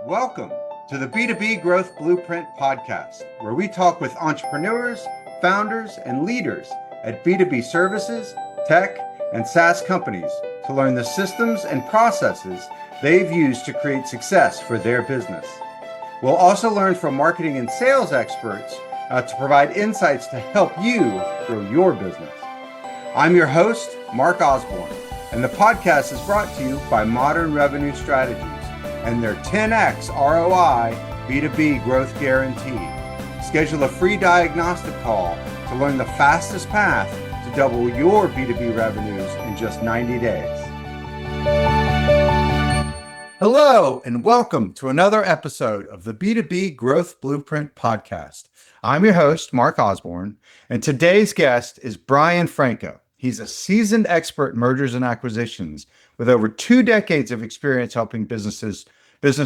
Welcome to the B2B Growth Blueprint Podcast, where we talk with entrepreneurs, founders, and leaders at B2B services, tech, and SaaS companies to learn the systems and processes they've used to create success for their business. We'll also learn from marketing and sales experts to provide insights to help you grow your business. I'm your host, Mark Osborne, and the podcast is brought to you by Modern Revenue Strategies and their 10x ROI B2B Growth Guarantee. Schedule a free diagnostic call to learn the fastest path to double your B2B revenues in just 90 days. Hello, and welcome to another episode of the B2B Growth Blueprint Podcast. I'm your host, Mark Osborne, and today's guest is Brian Franco. He's a seasoned expert in mergers and acquisitions with over 2 decades of experience helping business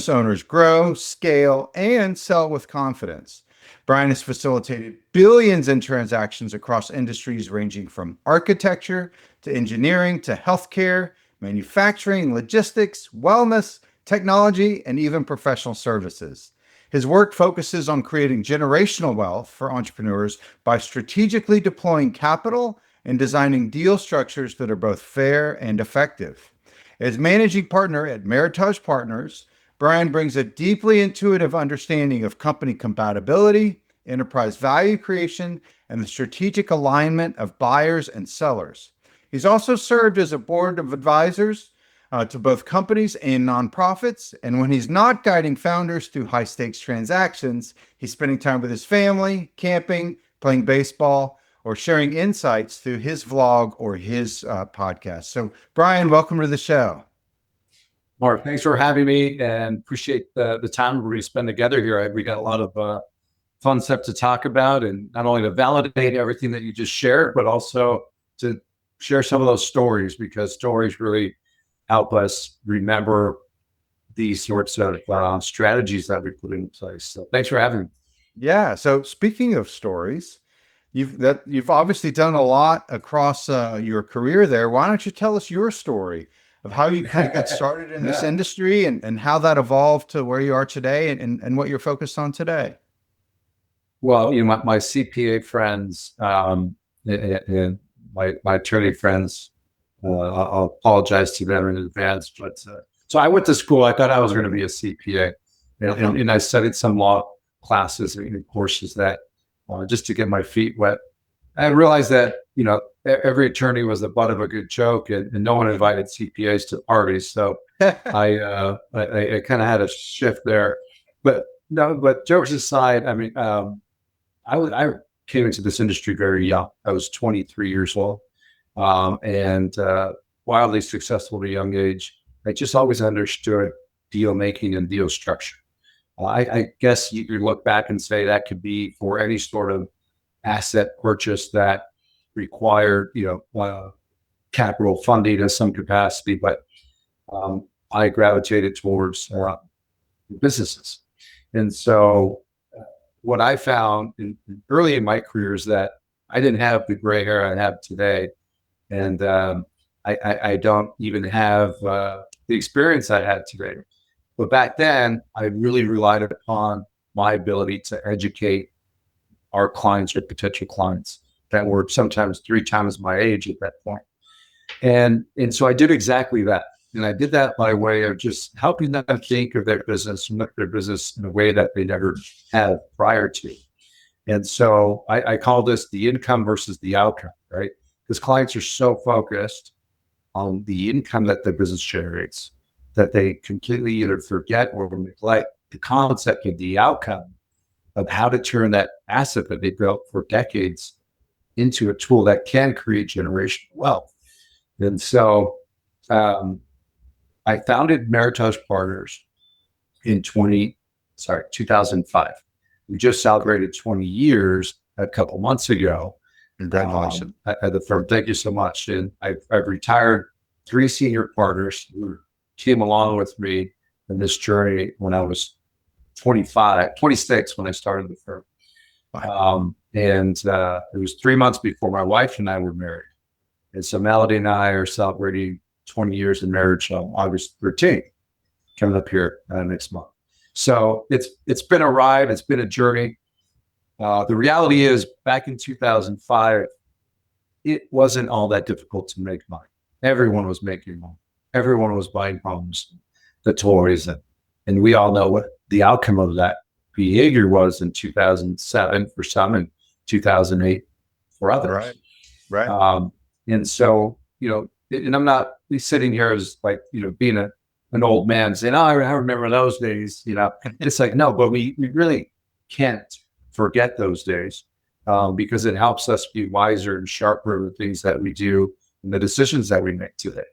owners grow, scale, and sell with confidence. Brian has facilitated billions in transactions across industries ranging from architecture to engineering to healthcare, manufacturing, logistics, wellness, technology, and even professional services. His work focuses on creating generational wealth for entrepreneurs by strategically deploying capital and designing deal structures that are both fair and effective. As managing partner at Meritage Partners, Brian brings a deeply intuitive understanding of company compatibility, enterprise value creation, and the strategic alignment of buyers and sellers. He's also served as a board of advisors to both companies and nonprofits. And when he's not guiding founders through high-stakes transactions, he's spending time with his family, camping, playing baseball, or sharing insights through his vlog or his podcast. So, Brian, welcome to the show. Mark, thanks for having me, and appreciate the time we spend together here. We got a lot of fun stuff to talk about, and not only to validate everything that you just shared, but also to share some of those stories, because stories really help us remember these sorts of strategies that we put in place. So thanks for having me. Yeah. So speaking of stories, you've obviously done a lot across your career there. Why don't you tell us your story of how you kind of got started in this industry and how that evolved to where you are today and what you're focused on today? Well, my CPA friends and my attorney friends, I'll apologize to them in advance, but so I went to school. I thought I was going to be a CPA, and I studied some law classes and courses that just to get my feet wet. I realized that, every attorney was the butt of a good joke, and no one invited CPAs to parties. So I kind of had a shift there. But jokes aside, I mean, I came into this industry very young. I was 23 years old, and wildly successful at a young age. I just always understood deal making and deal structure. I guess you could look back and say that could be for any sort of asset purchase that required, capital funding in some capacity. But I gravitated towards businesses. And so what I found early in my career is that I didn't have the gray hair I have today. And I don't even have the experience I had today. But back then, I really relied upon my ability to educate our clients or potential clients that were sometimes 3 times my age at that point. And so I did exactly that. And I did that by way of just helping them think of their business and look at their business in a way that they never had prior to. And so I call this the income versus the outcome, right? Because clients are so focused on the income that the business generates that they completely either forget or neglect the concept of the outcome of how to turn that asset that they built for decades into a tool that can create generational wealth. And so I founded Meritage Partners in 2005. We just celebrated 20 years a couple months ago. Congratulations. At the firm. Thank you so much. And I've retired 3 senior partners who came along with me in this journey when I was 26 when I started the firm. And it was 3 months before my wife and I were married. And so Melody and I are celebrating 20 years in marriage on August 13th, coming up here next month. So it's been a ride. It's been a journey. The reality is, back in 2005, it wasn't all that difficult to make money. Everyone was making money. Everyone was buying homes, the toys, and we all know what the outcome of that behavior was in 2007 for some and 2008 for others. Right. Right. And so, and I'm not sitting here as like, being an old man saying, oh, I remember those days, it's like, no, but we really can't forget those days because it helps us be wiser and sharper in the things that we do and the decisions that we make today.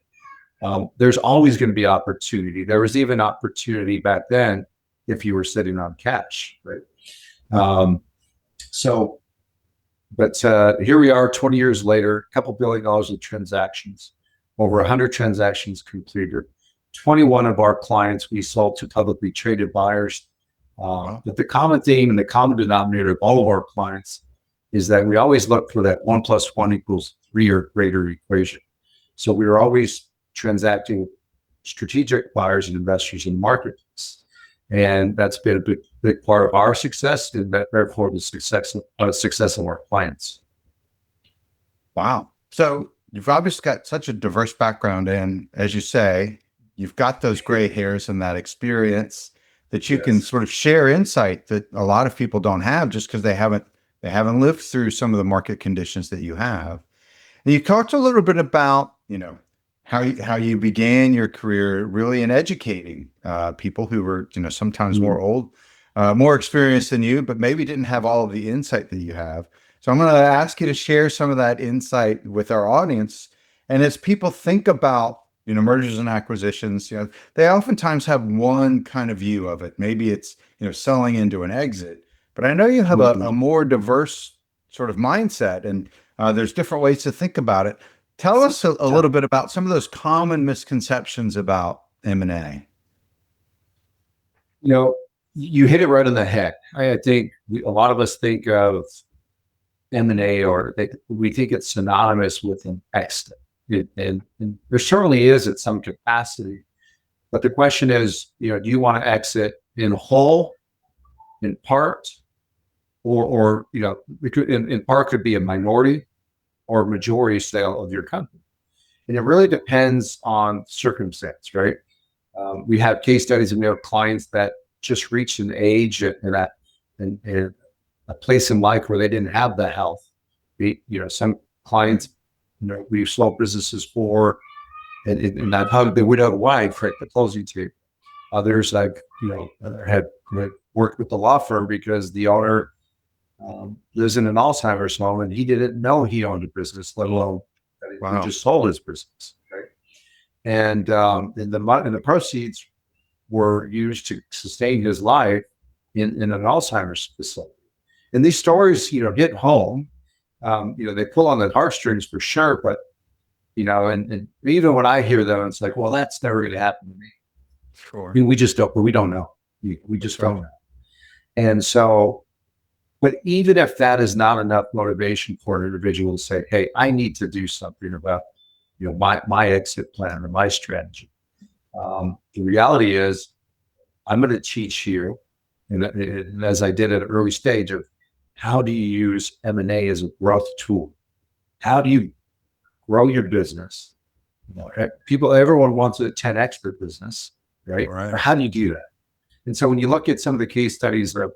There's always going to be opportunity. There was even opportunity back then if you were sitting on cash, right? But here we are 20 years later, a couple $1 billion of transactions, over 100 transactions completed. 21 of our clients we sold to publicly traded buyers. But the common theme and the common denominator of all of our clients is that we always look for that 1 + 1 = 3 or greater equation. So we were always transacting strategic buyers and investors in the marketplace. And that's been a big part of our success, and therefore the success of our clients. Wow. So you've obviously got such a diverse background, and as you say, you've got those gray hairs and that experience that you can sort of share insight that a lot of people don't have just because they haven't lived through some of the market conditions that you have. And you talked a little bit about, how you began your career really in educating people who were, sometimes more experienced than you, but maybe didn't have all of the insight that you have. So I'm going to ask you to share some of that insight with our audience. And as people think about, mergers and acquisitions, they oftentimes have one kind of view of it. Maybe it's, selling into an exit, but I know you have a more diverse sort of mindset, and there's different ways to think about it. Tell us a little bit about some of those common misconceptions about M&A. You hit it right on the head. I think a lot of us think of M&A, or we think it's synonymous with an exit. And there certainly is at some capacity. But the question is, do you want to exit in whole, in part, or in part could be a minority or majority sale of your company. And it really depends on circumstance, right? We have case studies and we have clients that just reached an age and a place in life where they didn't have the health. Some clients, we've sold businesses for, and I've hugged the widowed wife at the closing table. Others had worked with the law firm because the owner lives in an Alzheimer's home and he didn't know he owned a business, let alone that he just sold his business. Right? And the proceeds were used to sustain his life in an Alzheimer's facility. And these stories, hit home. They pull on the heartstrings for sure, but and even when I hear them, it's like, well, that's never going to happen to me. Sure. I mean, we don't know. We just don't know. And so, but even if that is not enough motivation for an individual to say, hey, I need to do something about, my exit plan or my strategy. The reality is I'm going to teach you, and as I did at an early stage, of how do you use M&A as a growth tool? How do you grow your business? Everyone wants a 10x their business, right? Or how do you do that? And so when you look at some of the case studies of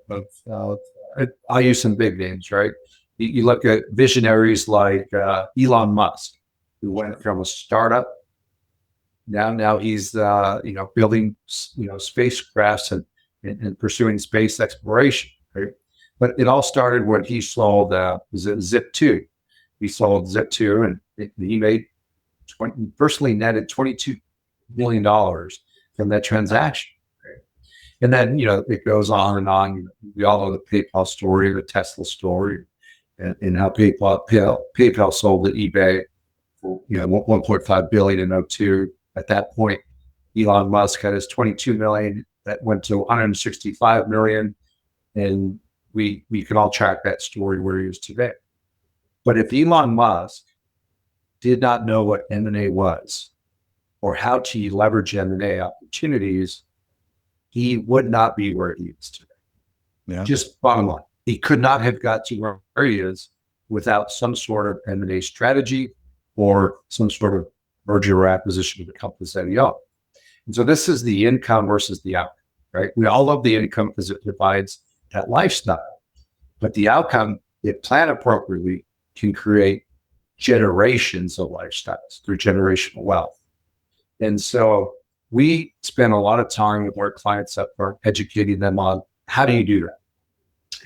I'll use some big names, right? You look at visionaries like Elon Musk, who went from a startup. Now he's building spacecrafts and pursuing space exploration, right? But it all started when he sold Zip2. He sold Zip2, and he made personally netted $22 million from that transaction. Right? And then it goes on and on. We all know the PayPal story, the Tesla story, and how PayPal sold to eBay for $1.5 billion in 2002. At that point, Elon Musk had his $22 million that went to $165 million, and we can all track that story where he is today. But if Elon Musk did not know what M&A was or how to leverage M&A opportunities, he would not be where he is today. Yeah. Just bottom line. He could not have got to where he is without some sort of M&A strategy or some sort of merger or acquisition of the companies that he owned. And so this is the income versus the outcome, right? We all love the income because it provides that lifestyle, but the outcome, if planned appropriately, can create generations of lifestyles through generational wealth. And so we spend a lot of time with our clients up front, educating them on how do you do that,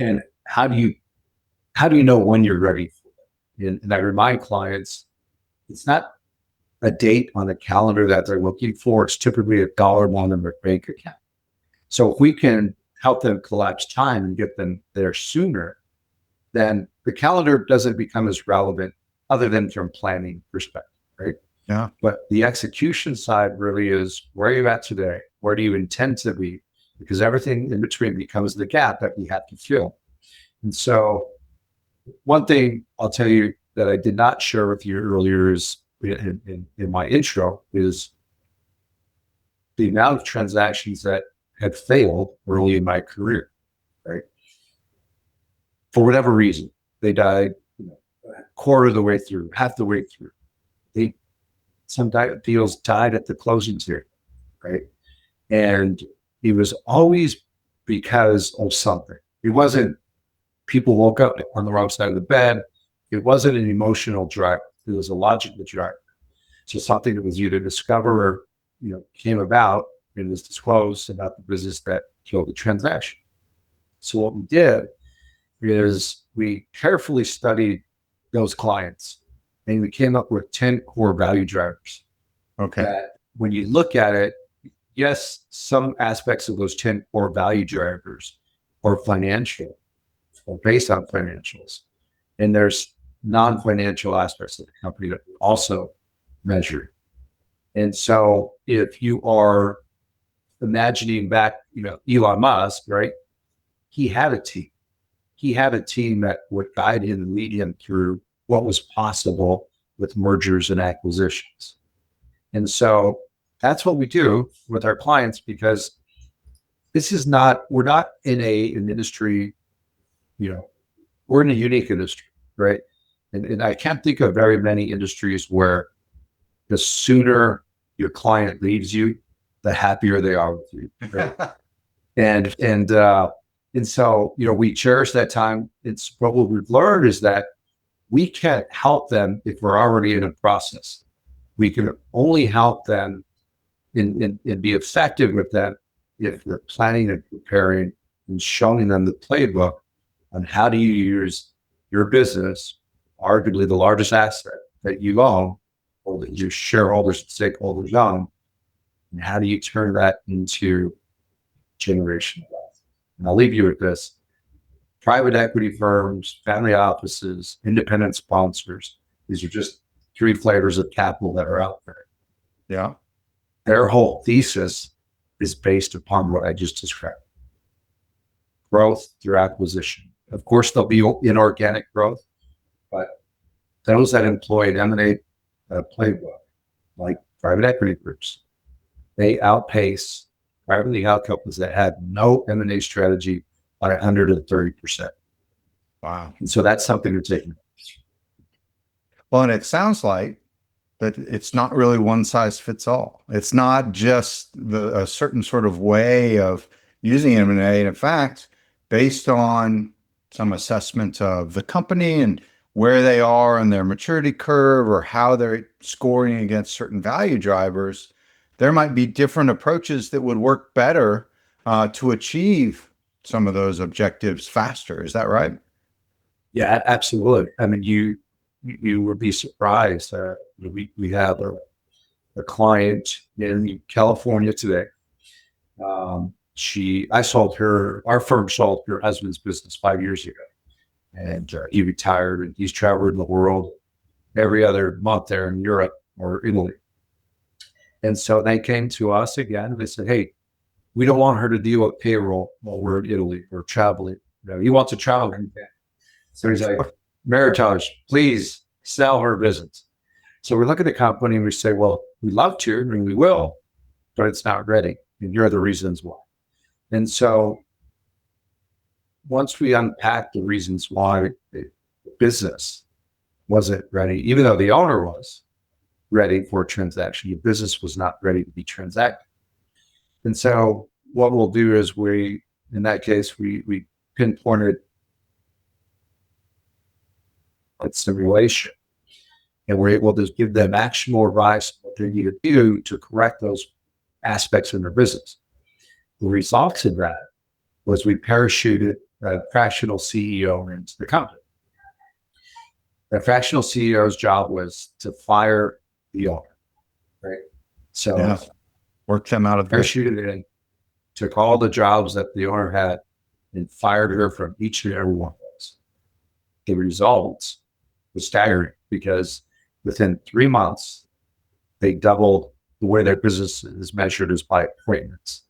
and how do you know when you're ready for it. And I remind clients, it's not a date on the calendar that they're looking for. It's typically a dollar amount in their bank account. So if we can help them collapse time and get them there sooner, then the calendar doesn't become as relevant other than from planning perspective, right? Yeah. But the execution side really is where you're at today. Where do you intend to be? Because everything in between becomes the gap that we have to fill. And so one thing I'll tell you that I did not share with you earlier is in my intro is the amount of transactions that had failed early in my career, right? For whatever reason, they died a quarter of the way through, half the way through. Some deals died at the closing period, right? And it was always because of something. It wasn't people woke up on the wrong side of the bed. It wasn't an emotional drive. It was a logical drive. So something that was either discovered or came about and was disclosed about the business that killed the transaction. So what we did is we carefully studied those clients, and we came up with 10 core value drivers. Okay. That when you look at it, yes, some aspects of those 10 core value drivers are financial or based on financials. And there's non-financial aspects of the company that we also measure. And so if you are imagining back, Elon Musk, right? He had a team. He had a team that would guide him and lead him through what was possible with mergers and acquisitions. And so that's what we do with our clients, because we're not in an industry, we're in a unique industry, right? And I can't think of very many industries where the sooner your client leaves you, the happier they are with you. Right? And so, we cherish that time. It's what we've learned is that we can't help them if we're already in a process. We can only help them and be effective with them if we're planning and preparing and showing them the playbook on how do you use your business, arguably the largest asset that you own, or that your shareholders and stakeholders own, and how do you turn that into generational wealth? And I'll leave you with this. Private equity firms, family offices, independent sponsors, these are just 3 flavors of capital that are out there. Yeah. Their whole thesis is based upon what I just described. Growth through acquisition. Of course, there'll be inorganic growth, but those that employ an M&A playbook, like private equity groups, they outpace privately held companies that had no M&A strategy by 130%. Wow. And so that's something to take. Well, and it sounds like that it's not really one size fits all. It's not just a certain sort of way of using M&A. And in fact, based on some assessment of the company and where they are on their maturity curve or how they're scoring against certain value drivers, there might be different approaches that would work better to achieve some of those objectives faster. Is that right? Yeah, absolutely. I mean, you would be surprised. We have a client in California today. Our firm sold her husband's business 5 years ago, and he retired, and he's traveled the world every other month there in Europe or Italy. And so they came to us again, and they said, hey, we don't want her to deal with payroll while we're in Italy or traveling. He wants to travel. So he's like, Meritage, please sell her business. So we look at the company and we say, well, we'd love to, and we will, but it's not ready. And here are the reasons why. And so once we unpack the reasons why the business wasn't ready, even though the owner was ready for a transaction, the business was not ready to be transacted. And so what we'll do is in that case, we pinpointed its simulation, and we're able to give them actionable advice on what they need to do to correct those aspects in their business. The results of that was we parachuted a fractional CEO into the company. The fractional CEO's job was to fire the owner, right? So work them out of the parachuted in, took all the jobs that the owner had and fired her from each and every one of those. The results was staggering because within 3 months, they doubled the way their business is measured is by appointments.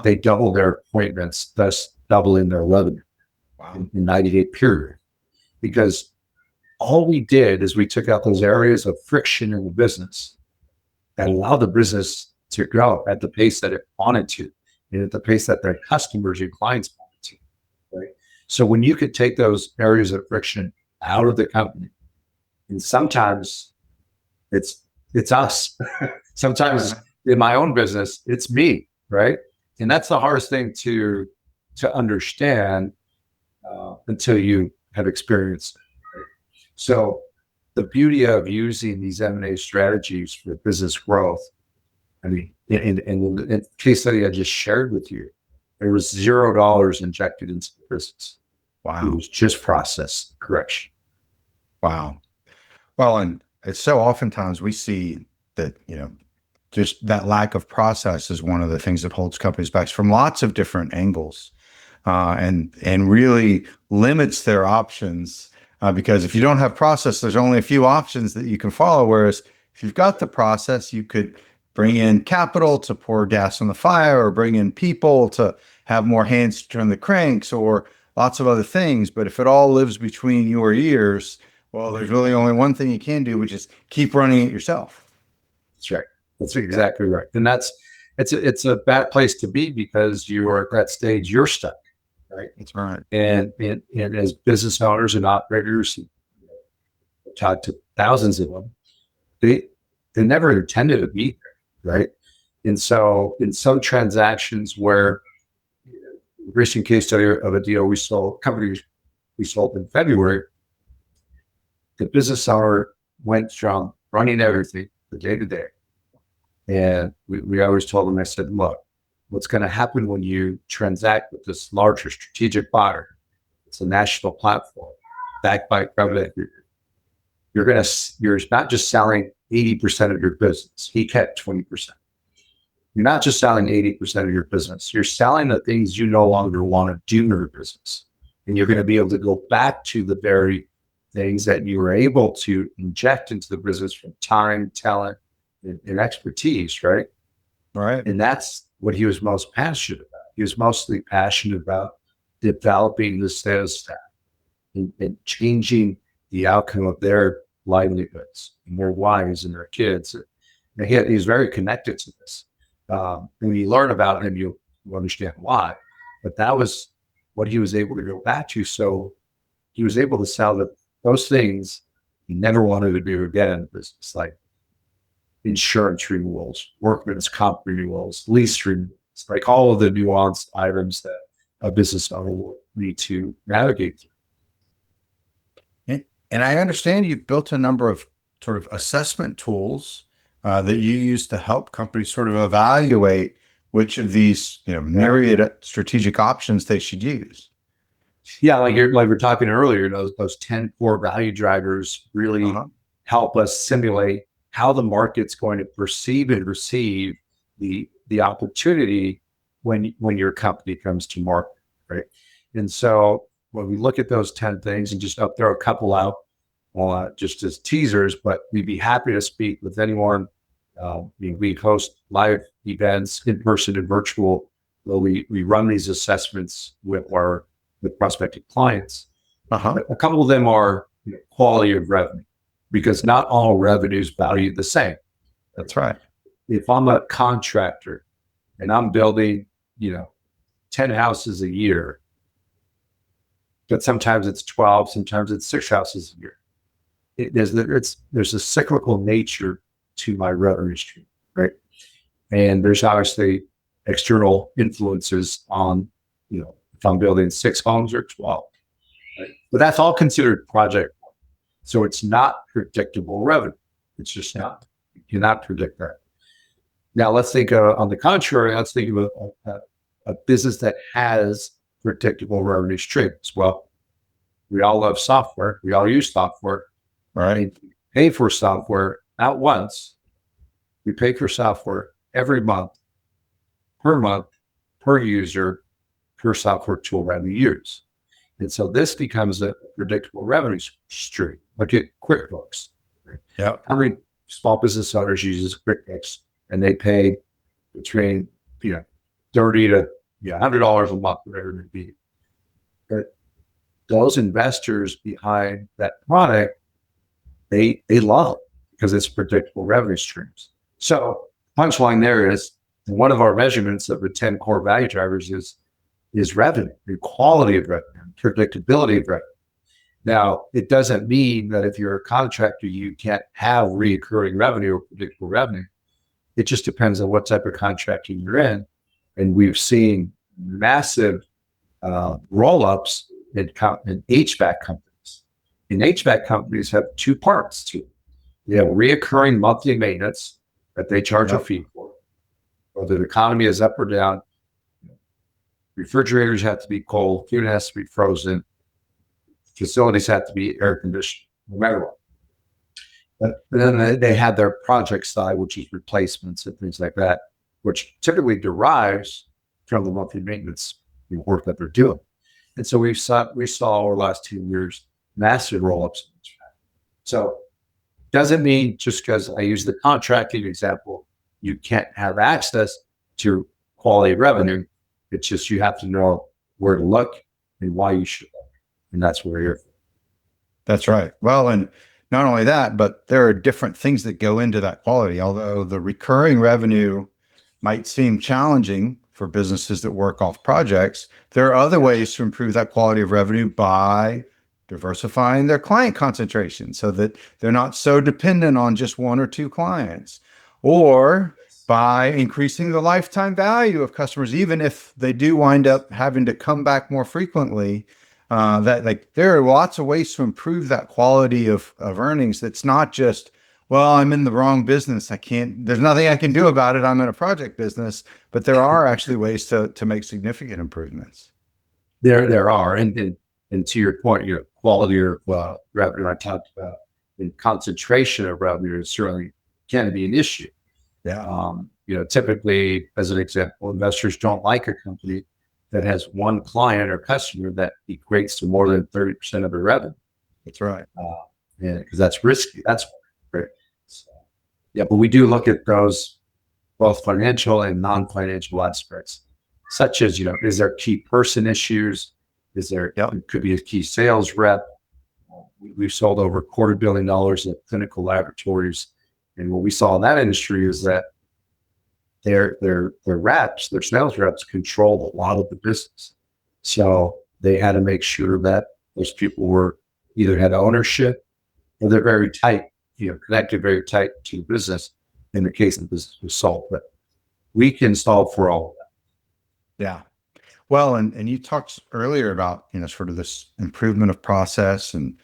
They doubled their appointments, thus doubling their revenue in 90-day period. Because all we did is we took out those areas of friction in the business that allowed the business to grow at the pace that it wanted to, and at the pace that their customers and clients wanted to, right? So when you could take those areas of friction out of the company, and sometimes it's us. Sometimes in my own business, it's me, right? And that's the hardest thing to understand until you have experienced it. Right? So the beauty of using these M&A strategies for business growth, I mean, in the case study I just shared with you, there was $0 injected into the business. Wow. It was just process correction. Wow. Well, and it's so oftentimes we see that, just that lack of process is one of the things that holds companies back from lots of different angles, and really limits their options. Because if you don't have process, there's only a few options that you can follow. Whereas if you've got the process, you could bring in capital to pour gas on the fire, or bring in people to have more hands to turn the cranks, or lots of other things. But if it all lives between your ears, well, there's really only one thing you can do, which is keep running it yourself. That's right. That's exactly right. And it's a bad place to be, because you are at that stage, you're stuck, right? That's right. And as business owners and operators, talked to thousands of them, they never intended to be there, right? And so in some transactions where, recent case study of a deal we sold in February, the business owner went from running everything the day to day. And we always told them, I said, look, what's going to happen when you transact with this larger strategic buyer, it's a national platform backed by private equity, you're not just selling 80% of your business. He kept 20%. You're not just selling 80% of your business. You're selling the things you no longer want to do in your business. And you're going to be able to go back to the very things that you were able to inject into the business from time, talent, and expertise, right? Right. And that's what he was most passionate about. He was mostly passionate about developing the sales staff and changing the outcome of their livelihoods and their wives and their kids. And he's very connected to this. When you learn about him, you'll understand why. But that was what he was able to go back to. So he was able to sell those things he never wanted to do again in business, like insurance renewals, workman's comp renewals, lease renewals, like all of the nuanced items that a business owner will need to navigate through. And I understand you've built a number of sort of assessment tools that you use to help companies sort of evaluate which of these, myriad strategic options they should use. Yeah, like we're talking earlier, those 10 core value drivers really help us simulate how the market's going to perceive and receive the opportunity when your company comes to market, right? And so when we look at those 10 things, and just throw a couple out just as teasers, but we'd be happy to speak with anyone. We host live events, in person and virtual, where we run these assessments with prospective clients. A couple of them are quality of revenue, because not all revenue is valued the same. That's right. If I'm a contractor and I'm building, 10 houses a year, but sometimes it's 12, sometimes it's 6 houses a year. There's a cyclical nature to my revenue stream, right? And there's obviously external influences on, if I'm building 6 homes or 12, right? But that's all considered project. So it's not predictable revenue. It's just not. You cannot predict that. Now let's think on the contrary, let's think of a business that has predictable revenue streams. Well, we all love software. We all use software. Right. We pay for software not once. We pay for software every month, per user, per software tool that we use. And so this becomes a predictable revenue stream. Look at QuickBooks. Yeah. How many small business owners use QuickBooks and they pay between $30 to $100 a month, whatever it may be. But those investors behind that product, they love it because it's predictable revenue streams. So punchline there is one of our measurements of the 10 core value drivers is revenue, the quality of revenue, predictability of revenue. Now, it doesn't mean that if you're a contractor, you can't have recurring revenue or predictable revenue. It just depends on what type of contracting you're in. And we've seen massive roll-ups in HVAC companies. And HVAC companies have 2 parts to it. You have reoccurring monthly maintenance that they charge a fee for, whether the economy is up or down. Refrigerators have to be cold, food has to be frozen, facilities have to be air conditioned, no matter what. But then they have their project side, which is replacements and things like that, which typically derives from the monthly maintenance work that they're doing. And so we saw over the last 2 years massive roll-ups. So doesn't mean just because I use the contracting example, you can't have access to quality revenue. It's just you have to know where to look and why you should look. And that's where you're. That's right. Well, and not only that, but there are different things that go into that quality. Although the recurring revenue might seem challenging for businesses that work off projects, there are other ways to improve that quality of revenue by diversifying their client concentration so that they're not so dependent on just 1 or 2 clients, or by increasing the lifetime value of customers, even if they do wind up having to come back more frequently. There are lots of ways to improve that quality of earnings. That's not just, well, I'm in the wrong business. There's nothing I can do about it. I'm in a project business, but there are actually ways to make significant improvements. There are. And to your point, quality of revenue I talked about, and concentration of revenue certainly can be an issue. Yeah. Typically, as an example, investors don't like a company that has 1 client or customer that equates to more than 30% of their revenue. That's right. Because that's risky. That's right. So, but we do look at those both financial and non-financial aspects, such as, is there key person issues? Is there, it could be a key sales rep. We've sold over $250 million at clinical laboratories. And what we saw in that industry is that their sales reps controlled a lot of the business. So they had to make sure that those people were either had ownership or they're very tight, connected very tight to the business in the case the business was sold. But we can solve for all of that. Yeah. Well, and you talked earlier about, sort of this improvement of process, and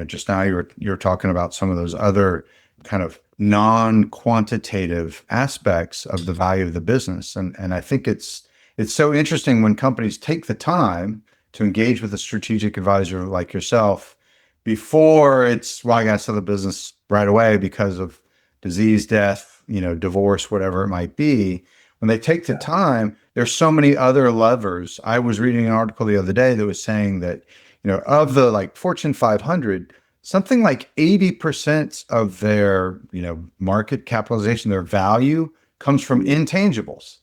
just now you're talking about some of those other kind of non-quantitative aspects of the value of the business. And I think it's so interesting when companies take the time to engage with a strategic advisor like yourself before it's, well, I got to sell the business right away because of disease, death, divorce, whatever it might be. When they take the time, there's so many other levers. I was reading an article the other day that was saying that, of the Fortune 500, something like 80% of their, market capitalization, their value comes from intangibles.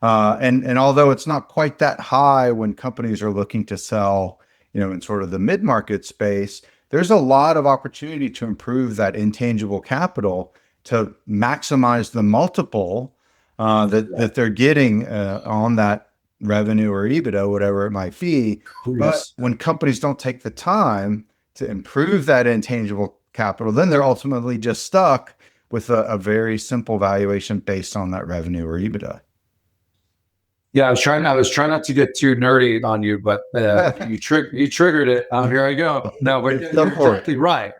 And although it's not quite that high when companies are looking to sell, in sort of the mid-market space, there's a lot of opportunity to improve that intangible capital to maximize the multiple that they're getting on that revenue or EBITDA, whatever it might be. But Yes. when companies don't take the time to improve that intangible capital, then they're ultimately just stuck with a very simple valuation based on that revenue or EBITDA. Yeah, I was trying not to get too nerdy on you, but you triggered it. Here I go. No, but you're exactly right?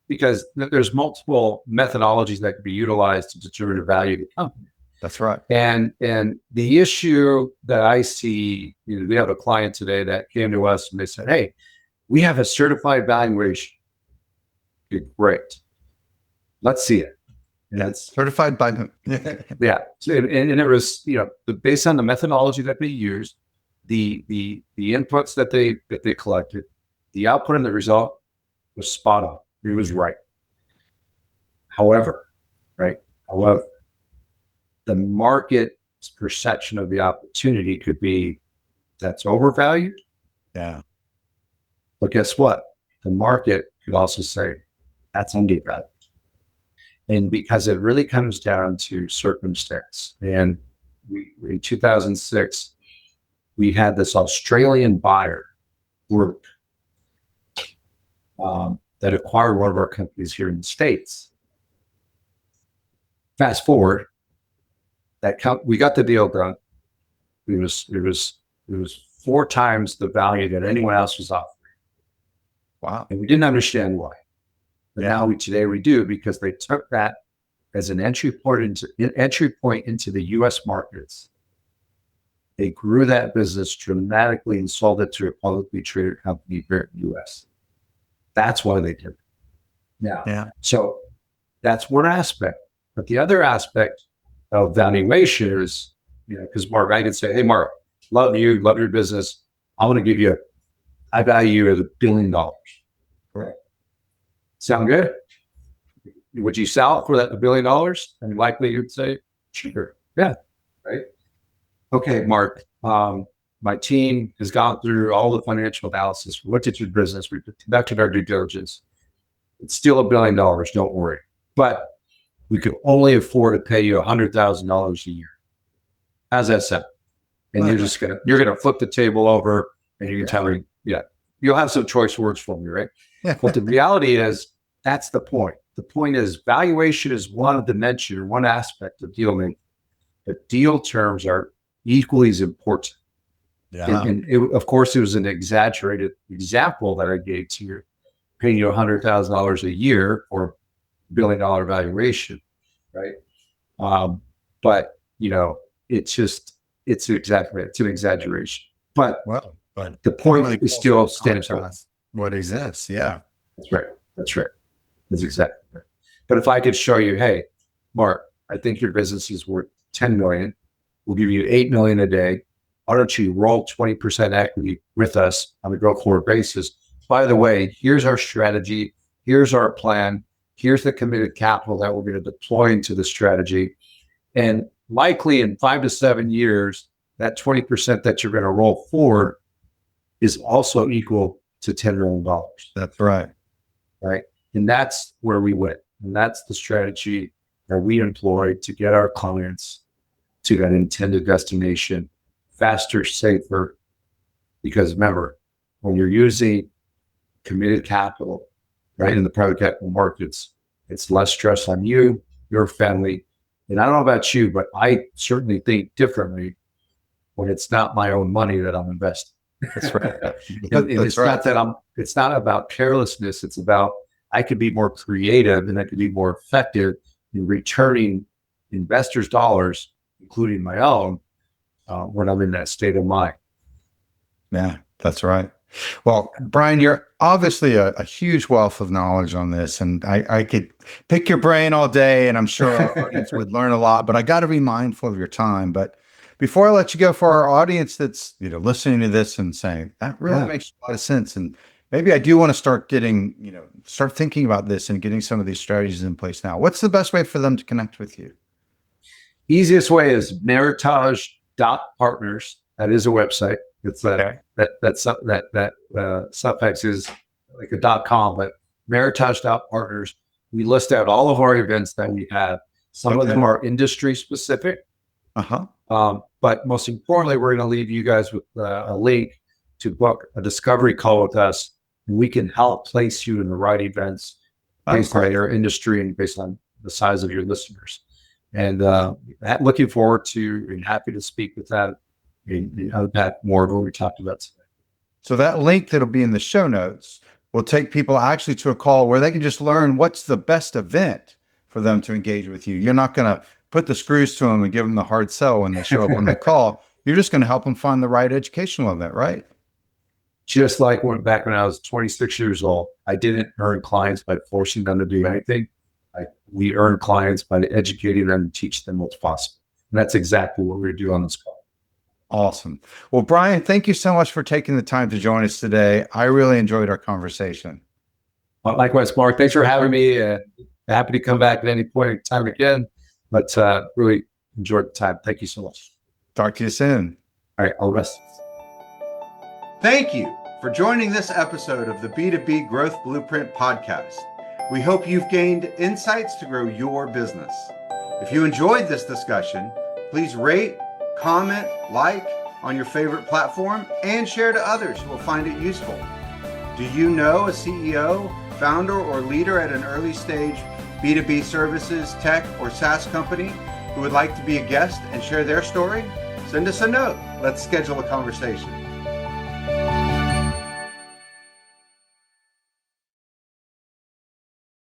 Because there's multiple methodologies that can be utilized to determine the value of the company. That's right. And the issue that I see, we have a client today that came to us and they said, "Hey, we have a certified valuation." Okay, great. Let's see it. And that's certified by whom? Yeah. So, and it was, based on the methodology that they used, the inputs that they collected, the output and the result was spot on. It was right. However, the market's perception of the opportunity could be that's overvalued. Yeah. But guess what? The market could also say that's undervalued. And because it really comes down to circumstance. And in 2006, we had this Australian buyer group that acquired one of our companies here in the States. Fast forward, we got the deal done. It was 4 times the value that anyone else was offering. Wow. And we didn't understand why. But now today we do, because they took that as an entry point into the U.S. markets. They grew that business dramatically and sold it to a publicly traded company here in the U.S. That's why they did it. Now, so that's one aspect. But the other aspect of valuation is, because Mark, I can say, "Hey, Mark, love you, love your business. I want to give you, I value you at $1 billion." Correct. Sound good? Would you sell it for that $1 billion? And likely you'd say, "Sure, yeah, right." Okay, Mark. My team has gone through all the financial analysis. We looked at your business. We conducted our due diligence. It's still $1 billion. Don't worry. But we could only afford to pay you $100,000 a year. How's that sound? And you're gonna flip the table over, and you're gonna tell me, you'll have some choice words for me, right? But the reality is, that's the point. The point is, valuation is one dimension, one aspect of deal making. But deal terms are equally as important. Yeah. And of course, it was an exaggerated example that I gave to you, paying you $100,000 a year for $1 billion valuation, right? But it's an exaggeration. But the point is still stands out. What exists? Yeah, that's right. That's exactly right. But if I could show you, "Hey, Mark, I think your business is worth $10 million. We'll give you $8 million a day. Why don't you roll 20% equity with us on a go-forward basis? By the way, here's our strategy. Here's our plan. Here's the committed capital that we're going to deploy into the strategy. And likely in 5 to 7 years, that 20% that you're going to roll forward is also equal to $10 million. That's right. Right. And that's where we went. And that's the strategy that we employ to get our clients to that intended destination faster, safer. Because remember, when you're using committed capital, right, in the private capital markets, it's less stress on you, your family. And I don't know about you, but I certainly think differently when it's not my own money that I'm investing. That's right. It's not about carelessness. It's about, I could be more creative and I could be more effective in returning investors' dollars, including my own, when I'm in that state of mind. Yeah, that's right. Well, Brian, you're obviously a huge wealth of knowledge on this, and I could pick your brain all day, and I'm sure our audience would learn a lot, but I got to be mindful of your time. But before I let you go, for our audience that's listening to this and saying, that really makes a lot of sense, and maybe I do want to start thinking about this and getting some of these strategies in place now. What's the best way for them to connect with you? Easiest way is Meritage.Partners. That is a website. It's that suffix is like a .com, but Meritage.Partners. We list out all of our events that we have. Some of them are industry specific. Uh-huh. But most importantly, we're going to leave you guys with a link to book a discovery call with us. And we can help place you in the right events based on your industry and based on the size of your listeners. And looking forward to and happy to speak with that and unpack more of what we talked about today. So that link that'll be in the show notes will take people actually to a call where they can just learn what's the best event for them to engage with you. You're not going to put the screws to them and give them the hard sell when they show up on the call. You're just going to help them find the right educational event, right? Just like back when I was 26 years old, I didn't earn clients by forcing them to do anything. We earn clients by educating them and teach them what's possible. And that's exactly what we're doing on this call. Awesome. Well, Brian, thank you so much for taking the time to join us today. I really enjoyed our conversation. Likewise, Mark. Thanks for having me. Happy to come back at any point in time again, but really enjoyed the time. Thank you so much. Talk to you soon. All right. All the best. Thank you for joining this episode of the B2B Growth Blueprint Podcast. We hope you've gained insights to grow your business. If you enjoyed this discussion, please rate, comment, like on your favorite platform, and share to others who will find it useful. Do you know a CEO, founder, or leader at an early stage B2B services, tech, or SaaS company who would like to be a guest and share their story? Send us a note. Let's schedule a conversation.